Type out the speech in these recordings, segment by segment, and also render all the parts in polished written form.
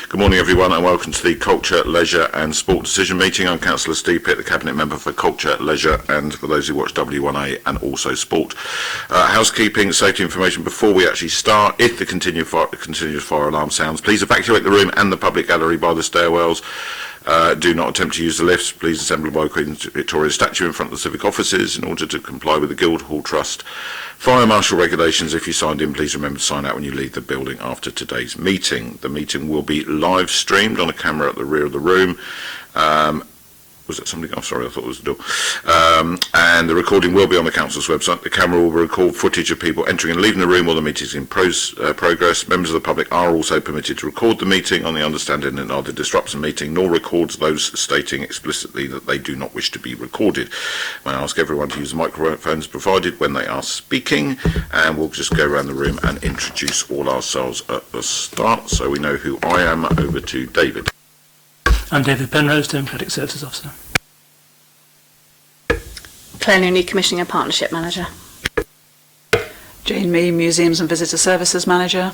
Good morning everyone and welcome to the Culture, Leisure and Sport Decision Meeting. I'm Councillor Steve Pitt, the Cabinet Member for Culture, Leisure and for those who watch W1A and also Sport. Housekeeping, safety information before we actually start. If the continuous fire alarm sounds, please evacuate the room and the public gallery by the stairwells. Do not attempt to use the lifts. Please assemble by Queen Victoria's statue in front of the civic offices in order to comply with the Guildhall Trust fire marshal regulations. If you signed in, please remember to sign out when you leave the building after today's meeting. The meeting will be live streamed on a camera at the rear of the room. Was that somebody? Oh, sorry, I thought it was the door. And the recording will be on the council's website. The camera will record footage of people entering and leaving the room while the meeting is in progress. Members of the public are also permitted to record the meeting on the understanding that neither disrupts the meeting nor records those stating explicitly that they do not wish to be recorded. I ask everyone to use the microphones provided when they are speaking, and we'll just go around the room and introduce all ourselves at the start so we know who I am. Over to David. I'm David Penrose, Democratic Services Officer. Claire Looney, Commissioning and Partnership Manager. Jane Mee, Museums and Visitor Services Manager.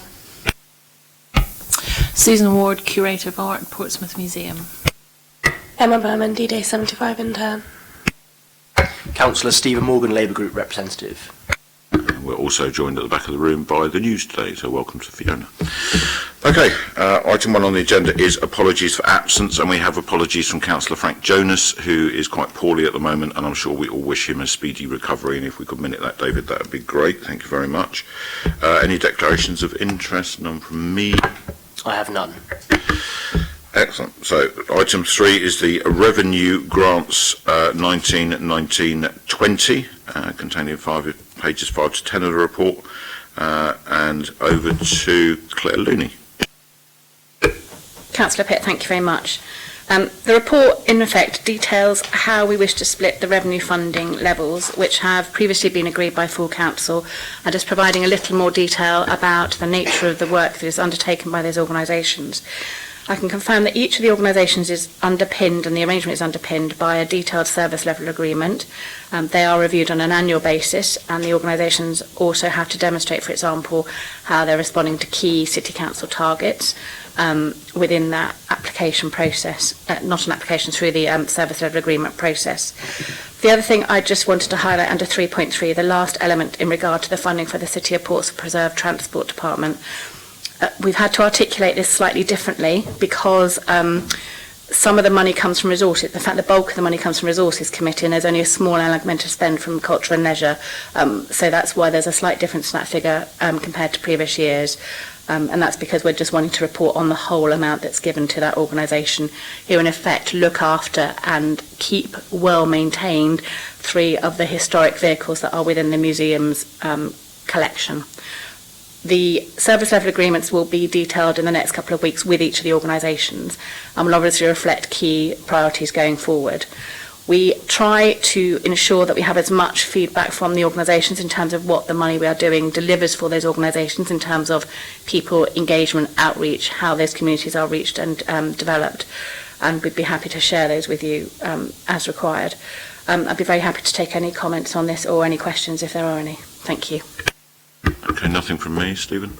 Susan Ward, Curator of Art, Portsmouth Museum. Emma Berman, D-Day 75 intern. Councillor Stephen Morgan, Labour Group Representative. We're also joined at the back of the room by the news today, so welcome to Fiona. Okay, item 1 on the agenda is apologies for absence, and we have apologies from Councillor Frank Jonas, who is quite poorly at the moment, and I'm sure we all wish him a speedy recovery, and if we could minute that, David, that would be great. Thank you very much. Any declarations of interest? None from me. I have none. Excellent. So item 3 is the revenue grants 19-19-20, containing pages 5 to 10 of the report, and over to Claire Looney. Councillor Pitt, thank you very much. The report, in effect, details how we wish to split the revenue funding levels, which have previously been agreed by full council, and is providing a little more detail about the nature of the work that is undertaken by those organisations. I can confirm that each of the organisations is underpinned, and the arrangement is underpinned by a detailed service level agreement. They are reviewed on an annual basis, and the organisations also have to demonstrate, for example, how they're responding to key City Council targets within that application process, not an application, through the service level agreement process. The other thing I just wanted to highlight under 3.3, the last element in regard to the funding for the City of Portsmouth Preserve Transport Department. We've had to articulate this slightly differently because some of the money comes from resources. In fact, the bulk of the money comes from resources committee, and there's only a small element of spend from culture and leisure. So that's why there's a slight difference in that figure compared to previous years. And that's because we're just wanting to report on the whole amount that's given to that organisation, who in effect look after and keep well maintained 3 of the historic vehicles that are within the museum's collection. The service level agreements will be detailed in the next couple of weeks with each of the organisations and will obviously reflect key priorities going forward. We try to ensure that we have as much feedback from the organisations in terms of what the money we are doing delivers for those organisations in terms of people, engagement, outreach, how those communities are reached and developed. And we'd be happy to share those with you as required. I'd be very happy to take any comments on this or any questions if there are any. Thank you. Okay, nothing from me. Stephen?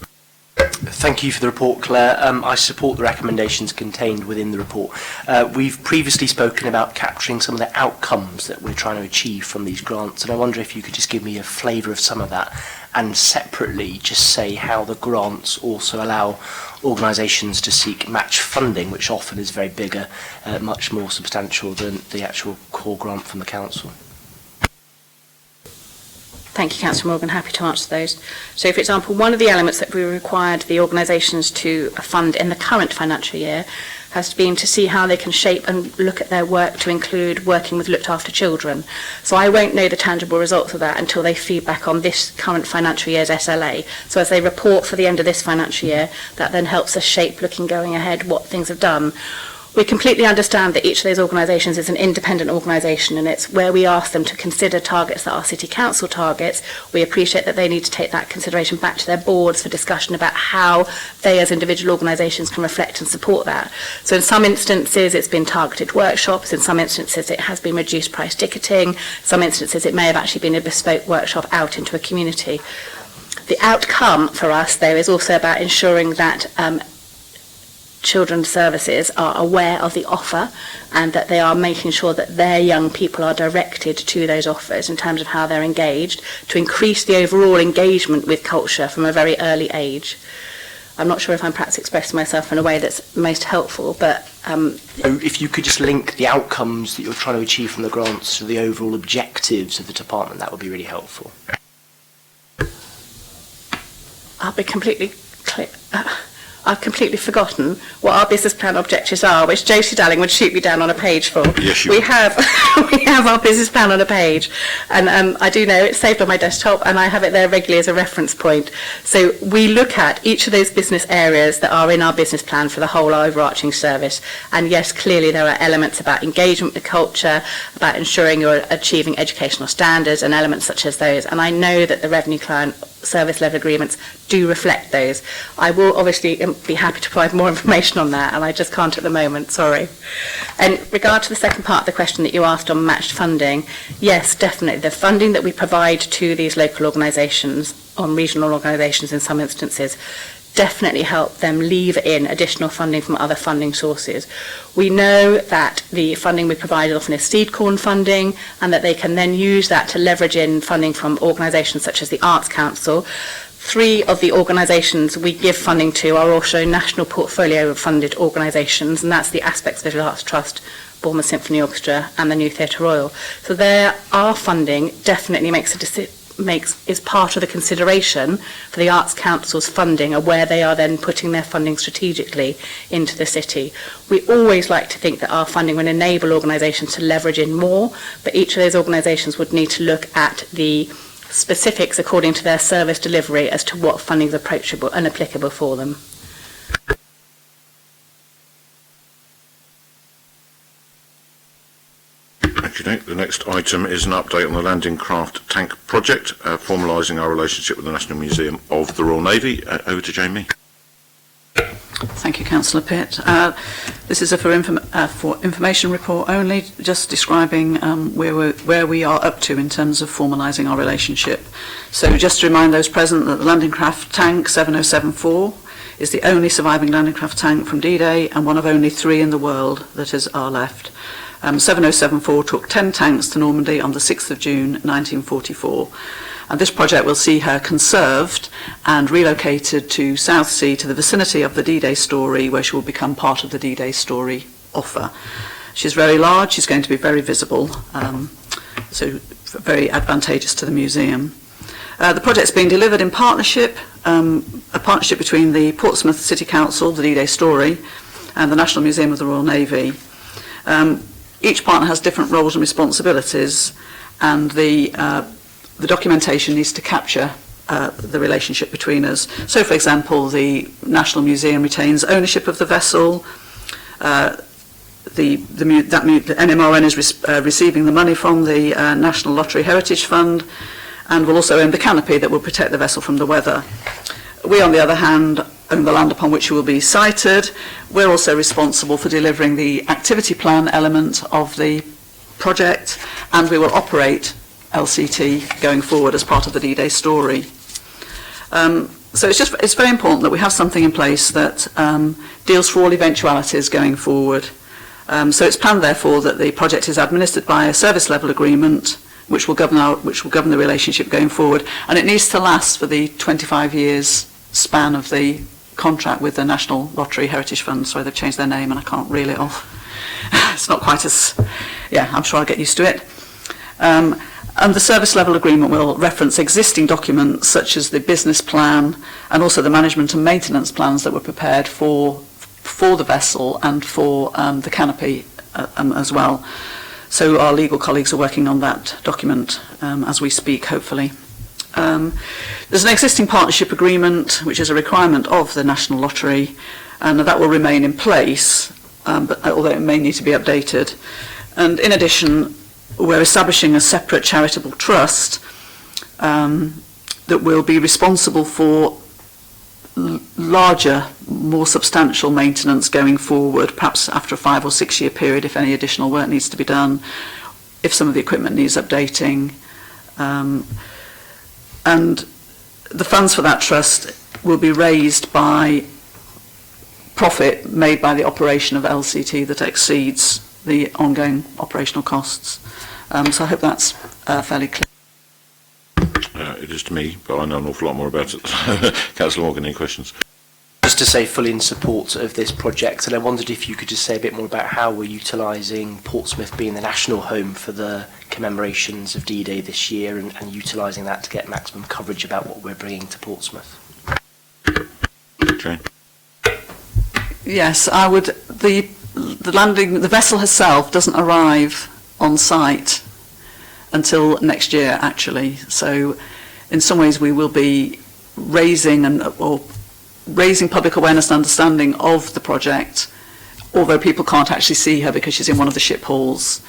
Thank you for the report, Claire. I support the recommendations contained within the report. We've previously spoken about capturing some of the outcomes that we're trying to achieve from these grants, and I wonder if you could just give me a flavour of some of that, and separately just say how the grants also allow organisations to seek match funding, which often is very bigger, much more substantial than the actual core grant from the council. Thank you, Councillor Morgan. Happy to answer those. So, for example, one of the elements that we required the organisations to fund in the current financial year has been to see how they can shape and look at their work to include working with looked after children. So I won't know the tangible results of that until they feed back on this current financial year's SLA. So as they report for the end of this financial year, that then helps us shape, looking going ahead, what things have done. We completely understand that each of those organisations is an independent organisation, and it's where we ask them to consider targets that are City Council targets. We appreciate that they need to take that consideration back to their boards for discussion about how they as individual organisations can reflect and support that. So in some instances it's been targeted workshops, in some instances it has been reduced price ticketing, some instances it may have actually been a bespoke workshop out into a community. The outcome for us, though, is also about ensuring that children's services are aware of the offer and that they are making sure that their young people are directed to those offers in terms of how they're engaged to increase the overall engagement with culture from a very early age. I'm not sure if I'm perhaps expressing myself in a way that's most helpful, but... So if you could just link the outcomes that you're trying to achieve from the grants to the overall objectives of the department, that would be really helpful. I'll be completely clear. I've completely forgotten what our business plan objectives are, which Josie Dalling would shoot me down on a page for. Yes, you we would. have we have our business plan on a page, and I do know it's saved on my desktop, and I have it there regularly as a reference point. So we look at each of those business areas that are in our business plan for the whole overarching service, and yes, clearly there are elements about engagement with culture, about ensuring you're achieving educational standards, and elements such as those. And I know that the revenue client service level agreements do reflect those. I will obviously be happy to provide more information on that, and I just can't at the moment, sorry. In regard to the second part of the question that you asked on matched funding, yes, definitely. The funding that we provide to these local organisations, on regional organisations in some instances, definitely help them lever in additional funding from other funding sources. We know that the funding we provide is often is seed corn funding, and that they can then use that to leverage in funding from organisations such as the Arts Council. 3 of the organisations we give funding to are also national portfolio funded organisations, and that's the Aspects Visual Arts Trust, Bournemouth Symphony Orchestra and the New Theatre Royal. So there, our funding definitely is part of the consideration for the Arts Council's funding, and where they are then putting their funding strategically into the city. We always like to think that our funding will enable organisations to leverage in more, but each of those organisations would need to look at the specifics according to their service delivery as to what funding is approachable and applicable for them. Okay, the next item is an update on the landing craft tank project, formalising our relationship with the National Museum of the Royal Navy. Over to Jamie. Thank you, Councillor Pitt. This is for information report only, just describing where we are up to in terms of formalising our relationship. So just to remind those present that the landing craft tank 7074 is the only surviving landing craft tank from D-Day and one of only 3 in the world that are left. 7074 took 10 tanks to Normandy on the 6th of June 1944. And this project will see her conserved and relocated to Southsea, to the vicinity of the D-Day story, where she will become part of the D-Day story offer. She's very large, she's going to be very visible, so very advantageous to the museum. The project's being delivered in partnership, a partnership between the Portsmouth City Council, the D-Day story, and the National Museum of the Royal Navy. Each partner has different roles and responsibilities, and the documentation needs to capture the relationship between us. So, for example, the National Museum retains ownership of the vessel. The NMRN is receiving the money from the National Lottery Heritage Fund, and will also own the canopy that will protect the vessel from the weather. We, on the other hand, own the land upon which you will be sited. We're also responsible for delivering the activity plan element of the project, and we will operate LCT going forward as part of the D-Day story. So it's very important that we have something in place that deals for all eventualities going forward. So it's planned, therefore, that the project is administered by a service level agreement which will govern the relationship going forward, and it needs to last for the 25 years span of the contract with the National Lottery Heritage Fund. Sorry, they've changed their name and I can't reel it off. It's not quite as, I'm sure I'll get used to it. And the service level agreement will reference existing documents such as the business plan and also the management and maintenance plans that were prepared for the vessel and for the canopy as well. So our legal colleagues are working on that document as we speak, hopefully. There's an existing partnership agreement which is a requirement of the National Lottery, and that will remain in place, but although it may need to be updated. And in addition, we're establishing a separate charitable trust that will be responsible for larger, more substantial maintenance going forward, perhaps after a 5 or 6 year period if any additional work needs to be done, if some of the equipment needs updating. And the funds for that trust will be raised by profit made by the operation of LCT that exceeds the ongoing operational costs. So I hope that's fairly clear. It is to me, but I know an awful lot more about it. Councillor Morgan, any questions? Just to say, fully in support of this project, and I wondered if you could just say a bit more about how we're utilising Portsmouth being the national home for the commemorations of D-Day this year, and utilising that to get maximum coverage about what we're bringing to Portsmouth. Jane? Yes, I would. The vessel herself doesn't arrive on site until next year, actually. So, in some ways, we will be raising public awareness and understanding of the project, although people can't actually see her because she's in one of the ship halls.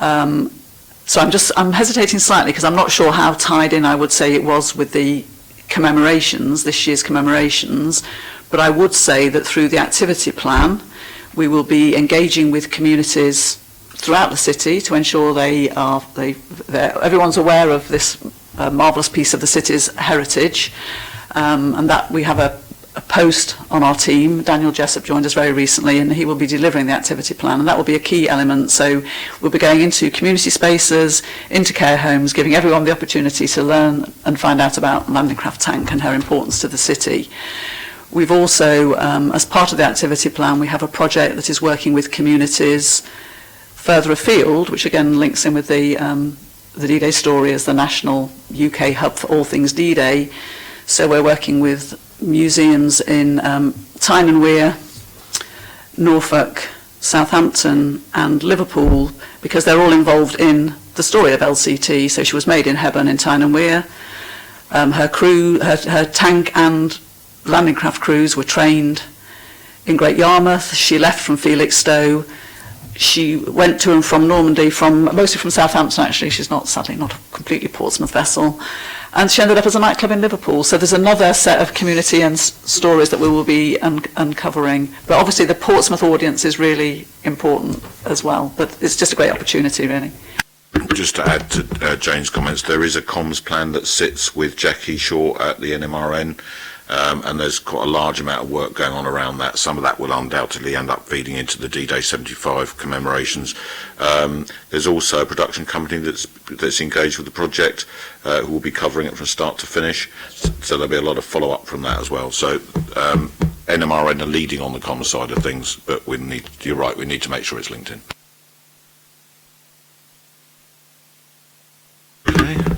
So I'm hesitating slightly because I'm not sure how tied in I would say it was with the commemorations, this year's commemorations, but I would say that through the activity plan, we will be engaging with communities throughout the city to ensure everyone's aware of this marvellous piece of the city's heritage, and that we have a post on our team. Daniel Jessup joined us very recently, and he will be delivering the activity plan, and that will be a key element. So we'll be going into community spaces, into care homes, giving everyone the opportunity to learn and find out about Landing Craft Tank and her importance to the city. We've also, as part of the activity plan, we have a project that is working with communities further afield, which again links in with the D-Day story as the national UK hub for all things D-Day. So we're working with museums in Tyne and Wear, Norfolk, Southampton and Liverpool, because they're all involved in the story of LCT. So she was made in Hebburn in Tyne and Wear. Her crew, her tank and landing craft crews were trained in Great Yarmouth. She left from Felixstowe. She went to and from Normandy, mostly from Southampton actually. She's sadly not a completely Portsmouth vessel. And she ended up as a nightclub in Liverpool. So there's another set of community and stories that we will be uncovering. But obviously the Portsmouth audience is really important as well. But it's just a great opportunity, really. Just to add to Jane's comments, there is a comms plan that sits with Jackie Shaw at the NMRN. And there's quite a large amount of work going on around that. Some of that will undoubtedly end up feeding into the D-Day 75 commemorations. There's also a production company that's engaged with the project who will be covering it from start to finish. So there'll be a lot of follow-up from that as well. So NMRN are leading on the comms side of things, but you're right, we need to make sure it's linked in.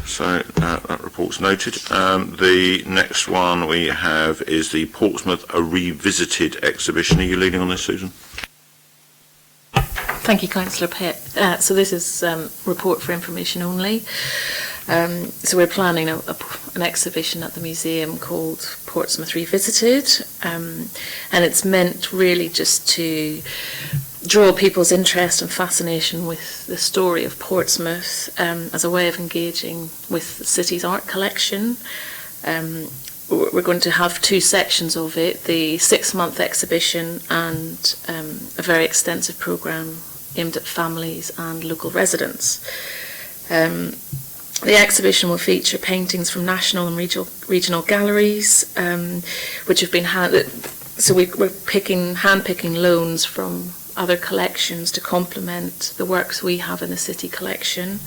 So that report's noted. The next one we have is the Portsmouth A Revisited exhibition. Are you leading on this, Susan? Thank you, Councillor Pitt. So this is report for information only. So we're planning an exhibition at the museum called Portsmouth Revisited, and it's meant really just to draw people's interest and fascination with the story of Portsmouth as a way of engaging with the city's art collection. We're going to have two sections of it, the 6-month exhibition and a very extensive programme aimed at families and local residents. The exhibition will feature paintings from national and regional galleries, which have been so we're hand-picking loans from other collections to complement the works we have in the city collection.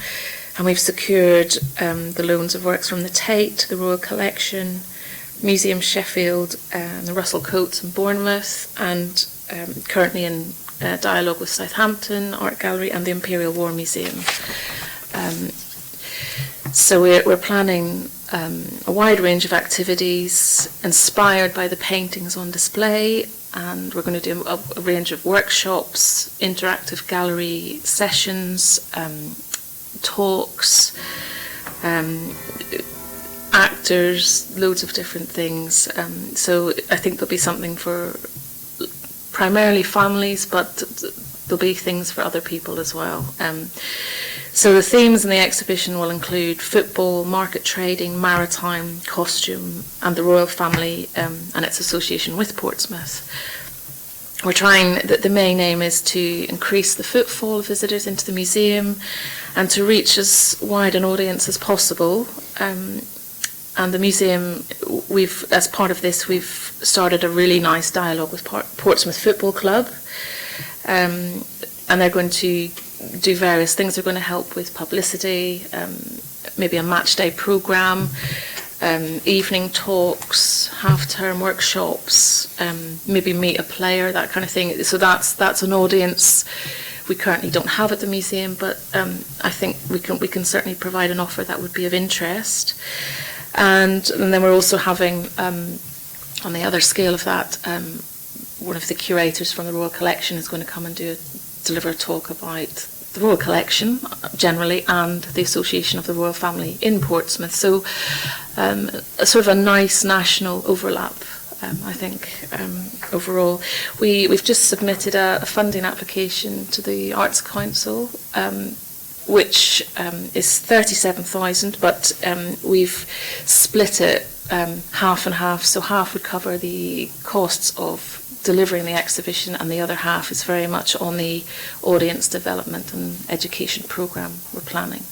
And we've secured the loans of works from the Tate, the Royal Collection, Museum Sheffield, the Russell Coates in Bournemouth, and currently in dialogue with Southampton Art Gallery and the Imperial War Museum. So we're planning a wide range of activities inspired by the paintings on display, and we're going to do a range of workshops, interactive gallery sessions, talks, actors, loads of different things. So I think there'll be something for primarily families, but there'll be things for other people as well. So the themes in the exhibition will include football, market trading, maritime, costume, and the royal family and its association with Portsmouth. We're trying, the main aim is to increase the footfall of visitors into the museum and to reach as wide an audience as possible. And and the museum, as part of this, we've started a really nice dialogue with Portsmouth Football Club, and they're going to do various things. They're going to help with publicity, maybe a match day programme, evening talks, half-term workshops, maybe meet a player, that kind of thing. So that's an audience we currently don't have at the museum, but I think we can certainly provide an offer that would be of interest. And then we're also having, on the other scale of that, one of the curators from the Royal Collection is going to come and deliver a talk about the Royal Collection generally and the Association of the Royal Family in Portsmouth. So a sort of a nice national overlap, I think, overall. We've just submitted a funding application to the Arts Council, which is 37,000, but we've split it half and half, so half would cover the costs of delivering the exhibition and the other half is very much on the audience development and education programme we're planning.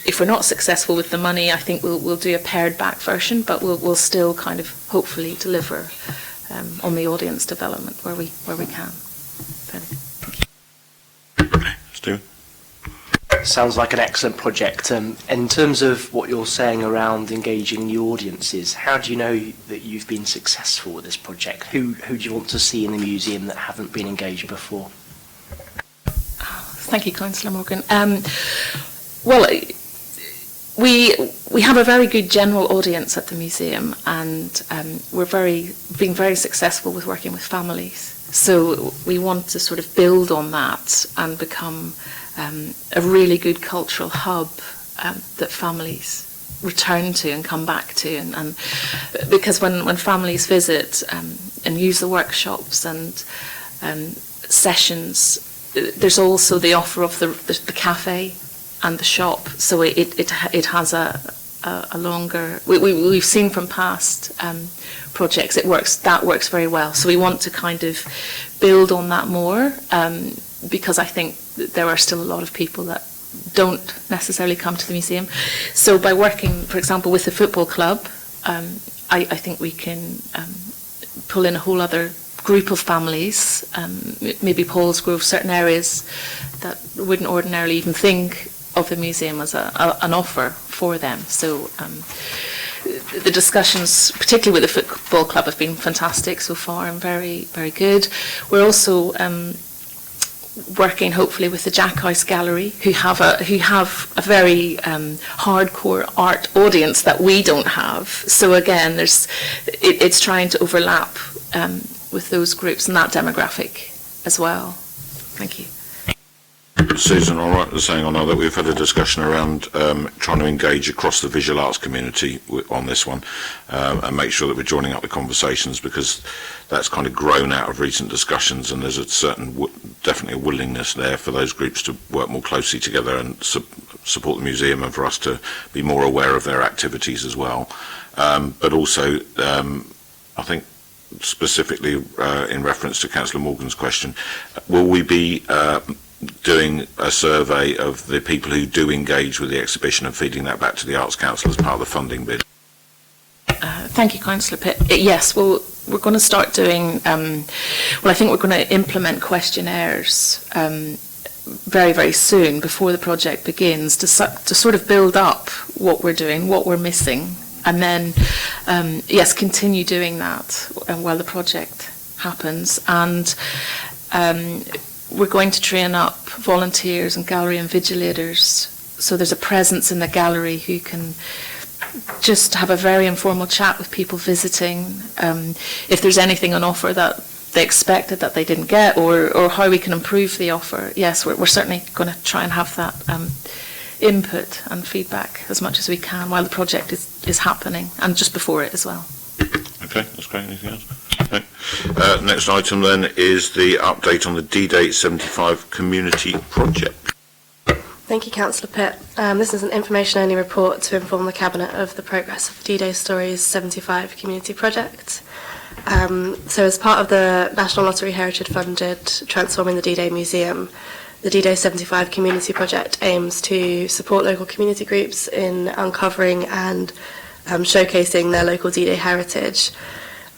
If we're not successful with the money, I think we'll do a pared back version, but we'll still kind of hopefully deliver on the audience development where we can. Thank you. Stephen? Sounds like an excellent project. In terms of what you're saying around engaging new audiences, how do you know that you've been successful with this project? Who do you want to see in the museum that haven't been engaged before? Thank you, Councillor Morgan. Well, we have a very good general audience at the museum, and we're being very successful with working with families. So we want to sort of build on that and become a really good cultural hub that families return to and come back to, and because when families visit and use the workshops and sessions, there's also the offer of the cafe and the shop, so it has a longer. We've seen from past projects that works very well. So we want to kind of build on that more, because I think there are still a lot of people that don't necessarily come to the museum. So by working, for example, with the football club, I think we can pull in a whole other group of families, maybe Paulsgrove, certain areas that wouldn't ordinarily even think of the museum as an offer for them. So the discussions, particularly with the football club, have been fantastic so far and very, very good. We're also working hopefully with the Jack House Gallery, who have a very hardcore art audience that we don't have. So again, it's trying to overlap with those groups and that demographic as well. Thank you. Susan, all right, saying on that we've had a discussion around trying to engage across the visual arts community on this one, and make sure that we're joining up the conversations, because that's kind of grown out of recent discussions, and there's a certain definitely a willingness there for those groups to work more closely together and support the museum, and for us to be more aware of their activities as well. But also, I think specifically in reference to Councillor Morgan's question, will we be doing a survey of the people who do engage with the exhibition and feeding that back to the Arts Council as part of the funding bid? Thank you, Councillor Pitt. Yes, well, we're going to start doing, I think we're going to implement questionnaires very, very soon before the project begins to sort of build up what we're doing, what we're missing, and then, yes, continue doing that while the project happens. And we're going to train up volunteers and gallery invigilators, so there's a presence in the gallery who can just have a very informal chat with people visiting, if there's anything on offer that they expected that they didn't get, or how we can improve the offer. Yes, we're certainly going to try and have that input and feedback as much as we can while the project is happening, and just before it as well. Okay, that's great. Anything else? Okay. Next item then is the update on the D-Day 75 community project. Thank you, Councillor Pitt. This is an information-only report to inform the Cabinet of the progress of D-Day Stories 75 community project. So as part of the National Lottery Heritage funded Transforming the D-Day Museum, the D-Day 75 community project aims to support local community groups in uncovering and showcasing their local D-Day heritage.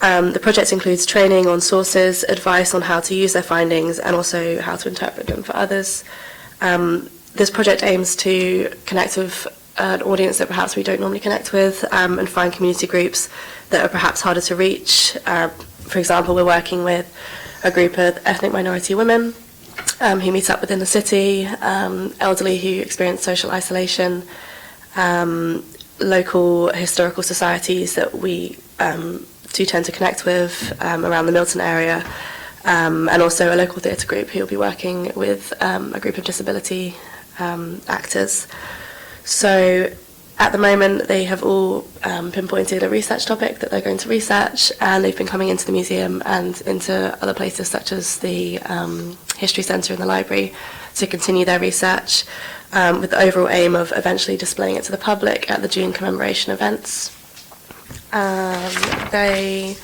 The project includes training on sources, advice on how to use their findings, and also how to interpret them for others. This project aims to connect with an audience that perhaps we don't normally connect with, and find community groups that are perhaps harder to reach. For example, we're working with a group of ethnic minority women who meet up within the city, elderly who experience social isolation, local historical societies that we do tend to connect with around the Milton area, and also a local theatre group who will be working with a group of disability actors. So at the moment they have all pinpointed a research topic that they're going to research, and they've been coming into the museum and into other places such as the History Centre and the library to continue their research, with the overall aim of eventually displaying it to the public at the June commemoration events. They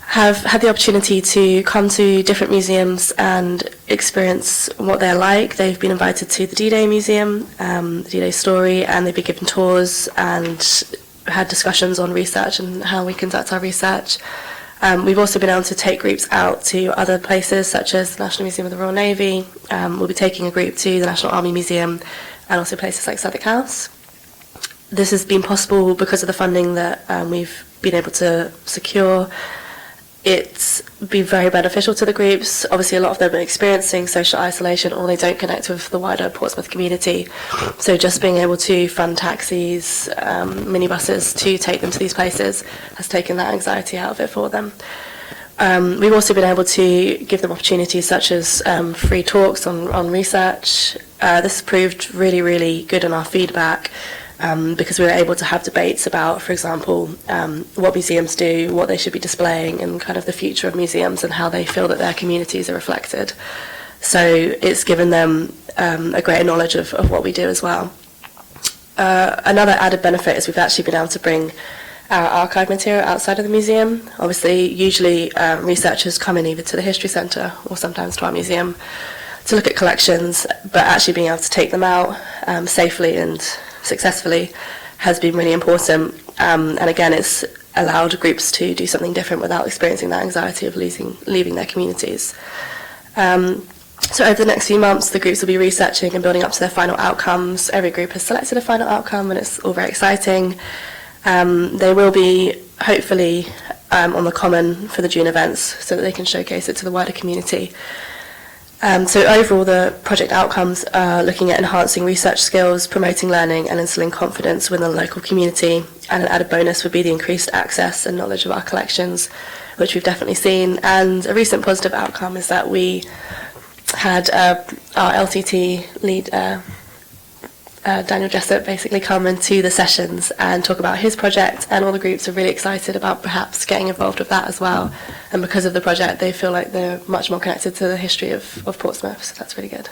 have had the opportunity to come to different museums and experience what they're like. They've been invited to the D-Day Museum, the D-Day Story, and they've been given tours and had discussions on research and how we conduct our research. We've also been able to take groups out to other places such as the National Museum of the Royal Navy. We'll be taking a group to the National Army Museum and also places like Southwark House. This has been possible because of the funding that we've been able to secure. It's been very beneficial to the groups. Obviously, a lot of them are experiencing social isolation, or they don't connect with the wider Portsmouth community. So just being able to fund taxis, minibuses to take them to these places has taken that anxiety out of it for them. We've also been able to give them opportunities such as free talks on research. This has proved really, really good in our feedback. Because we were able to have debates about, for example, what museums do, what they should be displaying, and kind of the future of museums and how they feel that their communities are reflected. So it's given them a greater knowledge of what we do as well. Another added benefit is we've actually been able to bring our archive material outside of the museum. Obviously, usually researchers come in either to the History Centre or sometimes to our museum to look at collections, but actually being able to take them out safely and successfully has been really important, and again it's allowed groups to do something different without experiencing that anxiety of leaving their communities. So over the next few months the groups will be researching and building up to their final outcomes. Every group has selected a final outcome and it's all very exciting. They will be hopefully on the common for the June events so that they can showcase it to the wider community. So overall, the project outcomes are looking at enhancing research skills, promoting learning and instilling confidence within the local community, and an added bonus would be the increased access and knowledge of our collections, which we've definitely seen. And a recent positive outcome is that we had our LTT lead, Daniel Jessup, basically come into the sessions and talk about his project, and all the groups are really excited about perhaps getting involved with that as well. And because of the project, they feel like they're much more connected to the history of Portsmouth, so that's really good.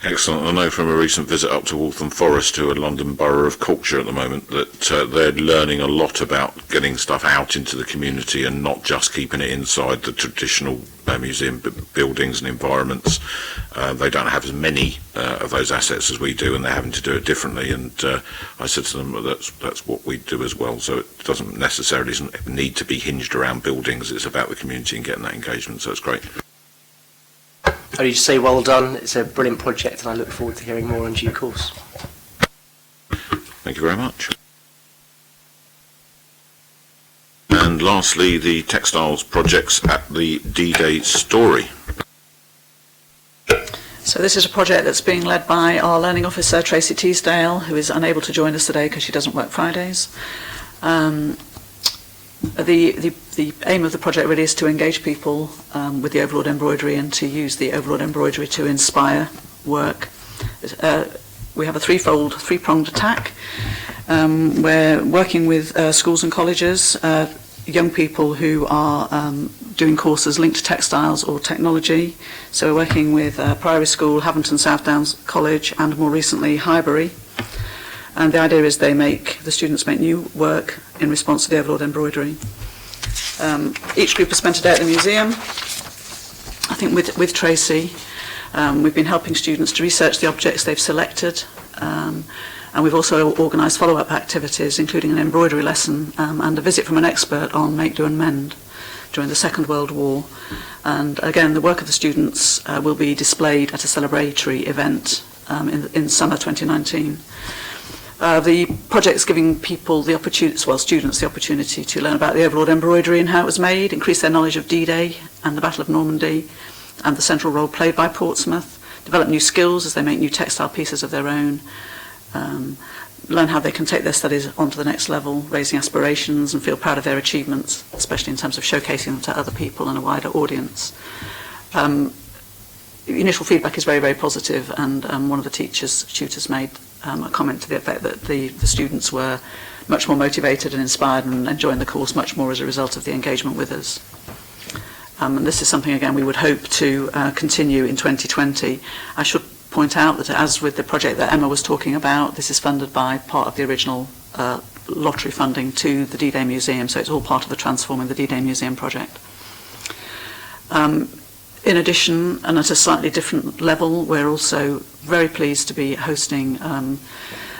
Excellent. I know from a recent visit up to Waltham Forest, to a London Borough of Culture at the moment, that they're learning a lot about getting stuff out into the community and not just keeping it inside the traditional museum buildings and environments. They don't have as many of those assets as we do, and they're having to do it differently. And I said to them, well, that's what we do as well. So it doesn't necessarily need to be hinged around buildings. It's about the community and getting that engagement. So it's great. I need to say well done. It's a brilliant project, and I look forward to hearing more in due course. Thank you very much. And lastly, the textiles projects at the D-Day Story. So this is a project that's being led by our learning officer, Tracy Teasdale, who is unable to join us today because she doesn't work Fridays. The aim of the project really is to engage people with the overlord embroidery and to use the overlord embroidery to inspire work. We have a three-pronged attack. We're working with schools and colleges, young people who are doing courses linked to textiles or technology. So we're working with Priory School, Havantton South Downs College, and more recently Highbury. And the idea is the students make new work in response to the overlord embroidery. Each group has spent a day at the museum, I think with Tracy, we've been helping students to research the objects they've selected, and we've also organised follow-up activities, including an embroidery lesson and a visit from an expert on make, do and mend during the Second World War. And again, the work of the students will be displayed at a celebratory event in summer 2019. The project's giving people the opportunity, well, students the opportunity to learn about the overlord embroidery and how it was made, increase their knowledge of D-Day and the Battle of Normandy and the central role played by Portsmouth, develop new skills as they make new textile pieces of their own, learn how they can take their studies onto the next level, raising aspirations and feel proud of their achievements, especially in terms of showcasing them to other people and a wider audience. Initial feedback is very, very positive, and one of the tutors made a comment to the effect that the students were much more motivated and inspired and enjoying the course much more as a result of the engagement with us. And this is something, again, we would hope to continue in 2020. I should point out that, as with the project that Emma was talking about, this is funded by part of the original lottery funding to the D-Day Museum, so it's all part of the Transforming the D-Day Museum project. In addition, and at a slightly different level, we're also very pleased to be hosting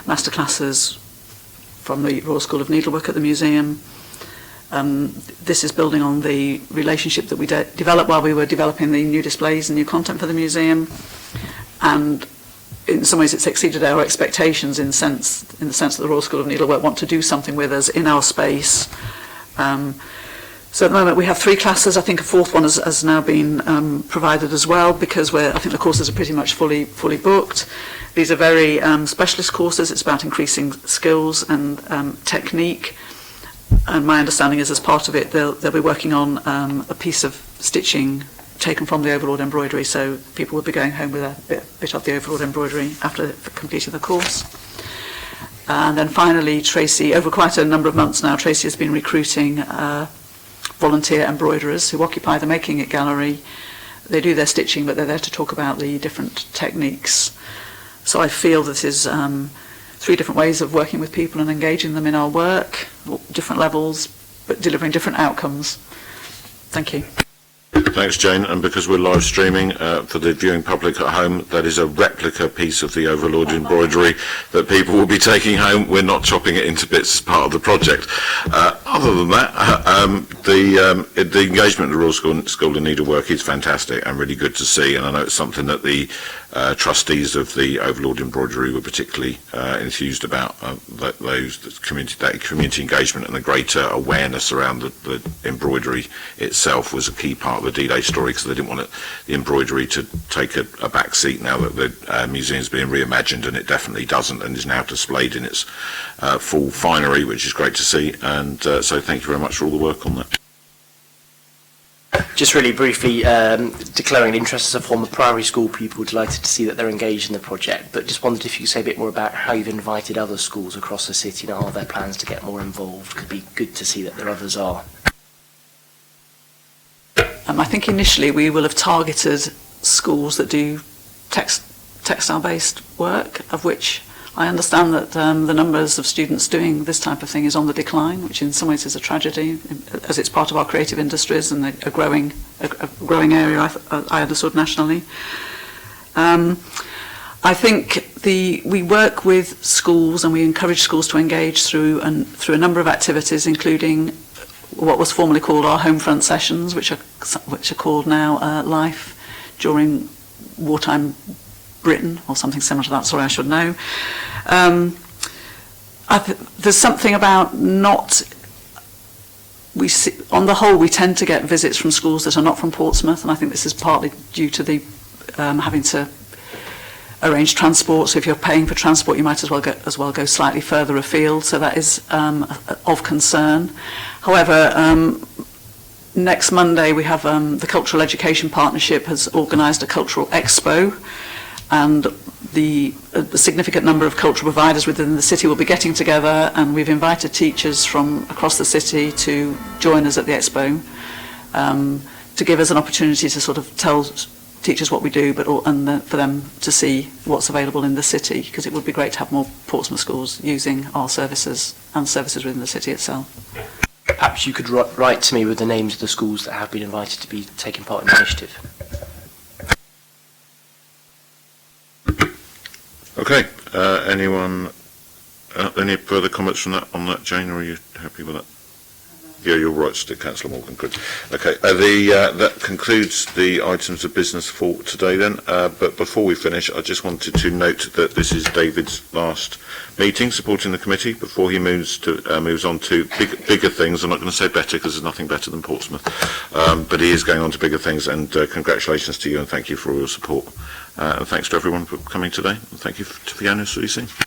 masterclasses from the Royal School of Needlework at the museum. This is building on the relationship that we developed while we were developing the new displays and new content for the museum, and in some ways it's exceeded our expectations in the sense that the Royal School of Needlework want to do something with us in our space. So at the moment we have 3 classes. I think a 4th one has now been provided as well, because I think the courses are pretty much fully booked. These are very specialist courses. It's about increasing skills and technique. And my understanding is, as part of it, they'll be working on a piece of stitching taken from the overlord embroidery, so people will be going home with a bit of the overlord embroidery after completing the course. And then finally, Tracy, over quite a number of months now, Tracy has been recruiting volunteer embroiderers who occupy the Making It gallery. They do their stitching, but they're there to talk about the different techniques. So I feel this is 3 different ways of working with people and engaging them in our work, different levels, but delivering different outcomes. Thank you. Thanks, Jane. And because we're live streaming for the viewing public at home, that is a replica piece of the overlord embroidery that people will be taking home. We're not chopping it into bits as part of the project. Other than that, the engagement of the Royal School of Needlework is fantastic and really good to see. And I know it's something that the trustees of the overlord embroidery were particularly enthused about. That community engagement and the greater awareness around the embroidery itself was a key part of the D-Day story, because they didn't want the embroidery to take a back seat now that the museum's being reimagined, and it definitely doesn't, and is now displayed in its full finery, which is great to see. And so thank you very much for all the work on that. Just really briefly, declaring an interest as a former primary school pupil, delighted to see that they're engaged in the project, but just wondered if you could say a bit more about how you've invited other schools across the city, and are there plans to get more involved? Could be good to see that there others are. I think initially we will have targeted schools that do textile-based work, of which I understand that the numbers of students doing this type of thing is on the decline, which in some ways is a tragedy, as it's part of our creative industries and a growing area, I understood, nationally. I think we work with schools and we encourage schools to engage through a number of activities, including what was formerly called our home front sessions, which are called now Life During Wartime Britain, or something similar to that. Sorry, I should know. There's something about on the whole, we tend to get visits from schools that are not from Portsmouth, and I think this is partly due to the having to arrange transport. So if you're paying for transport, you might as well go slightly further afield. So that is of concern. However, next Monday we have the Cultural Education Partnership has organised a cultural expo, and a significant number of cultural providers within the city will be getting together, and we've invited teachers from across the city to join us at the expo, to give us an opportunity to sort of tell teachers what we do, and for them to see what's available in the city, because it would be great to have more Portsmouth schools using our services and services within the city itself. Perhaps you could write to me with the names of the schools that have been invited to be taking part in the initiative. Okay, anyone, any further comments from that, on that, Jane, or are you happy with that? Yeah, you're right, Councillor Morgan, good. Okay, that concludes the items of business for today then, but before we finish, I just wanted to note that this is David's last meeting supporting the committee before he moves on to bigger things. I'm not going to say better because there's nothing better than Portsmouth, but he is going on to bigger things, and congratulations to you and thank you for all your support. And thanks to everyone for coming today, and thank you to Fiona Suisi.